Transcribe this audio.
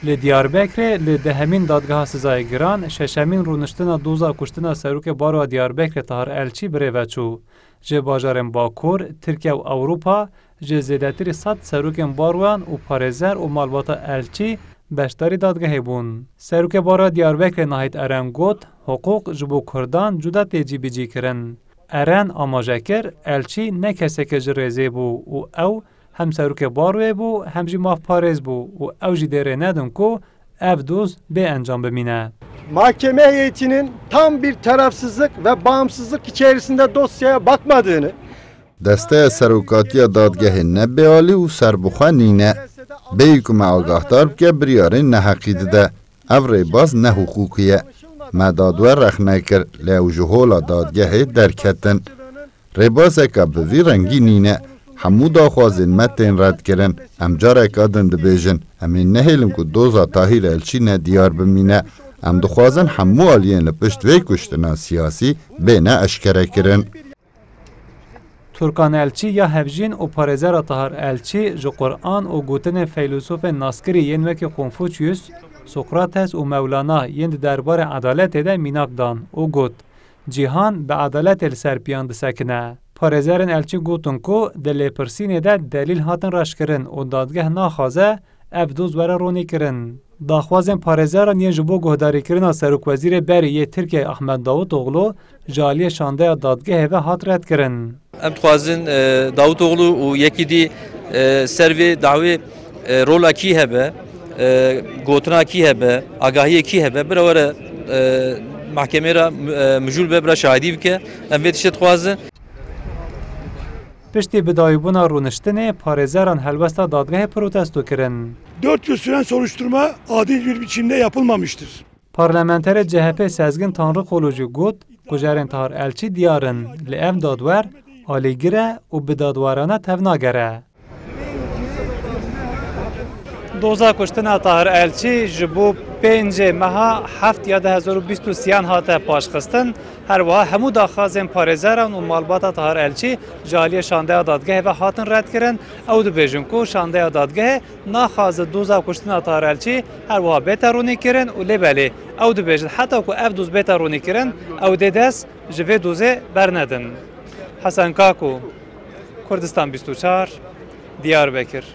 لی دیاربکر لی دهمین دادگاه سزای گران ششمین رونشتنا دوزا کشتنا سروک بارو دیاربکر طاهر الچی بره وچو. جه باجارن باکور، ترکیه و اوروپا جه زیدتری 100 سروکن باروان و پارزر و مالباتا الچی بشتاری دادگاهی بون. سروک بارو دیاربکر نهایت ارن گوت حقوق جبو کردان جدا تیجی بیجی کرن. ارن آماجه کر الچی نه کسی که جریزه بو و او هم سروک باروی بو هم جی ماف پارز بو و او جی دره ندن کو ev doz be enjam bemine. Mahkeme heyetinin tam bir tarafsızlık ve bağımsızlık içerisinde dosyaya bakmadığını, Deste serokatiya dadgehê nebealî û serbixwe nîne. Bêyî ku me agahdar bike biryarên nehaqî dide. Ev rêbaz nehuquqî ye. Me dadwer rex nekir lê ew ji hola dadgehê derketin. Rêbazeka bi vî rengî nîne. Hemû daxwazên me tên red kirin. Em careka din dibêjin. Em ê nehêlin ku doza Tahîr Elçî ne diyar bimîne. Em dixwazin hemû aliyên li pişt vê kuştina siyasî bêne eşkere kirin. Turkan Elçi ya hevjin û parêzera Tahir Elçî ji Qur'an û gotinên feylosofên naskirî yên wekî Konfuçyus, Sokrates û Mewlana yên di derbarê edaletê de mînak dan û got, cîhan bi edaletê li ser piyan disekine. Parêzerên Elçî gotin ku di lêpirsînê de delîl hatin reşkirin û dadgeh naxwaze ev doz were ronî kirin. Daxwazên parêzeran yên ji bo guhdarîkirina Serokwezîrê berî yê Tirkiye Ahmed Davutoğlu ji aliyê şandeya dadgehê ve hat red kirin. Em dixwazin Davutoğlu û yekî dî ser vê dawê rolekî hebe, gotinakî hebe, agahiyekî hebe, bira were mahkemê ra mijûl be bira şahidî bike, em vê tiştê dixwazin. Piştî bidayîbûna rûniştinê, parêzeran helbesta dadgehê protesto kirin. 4 yıl süren soruşturma adil bir biçimde yapılmamıştır. Parlamenter CHP Sezgin Tanrıkolu jî got, gujarên Tahir Elçî diyarin li ev dadwer alîgire û bi dadwarana tev nagere. Doza kuştina Tahir Elçî ji bo 5 meha 7 ya 2023 hate paşxistin. Her wiha hemû daxwazên parêzeran û malbata Tahir Elçî ji aliyê şandeya dadgehê ve hatin red kirin. Ew dibêjin ku şandeya dadgehê naxwaze doza kuştina Tahir Elçî her wiha bêta ronî kirin û lê belê ew dibêjin heta ku ev doz bêta ronî kirin ew dê dest ji vê dozê bernedin. Hesen Kaku, Kurdistan 24, Diyarbekir.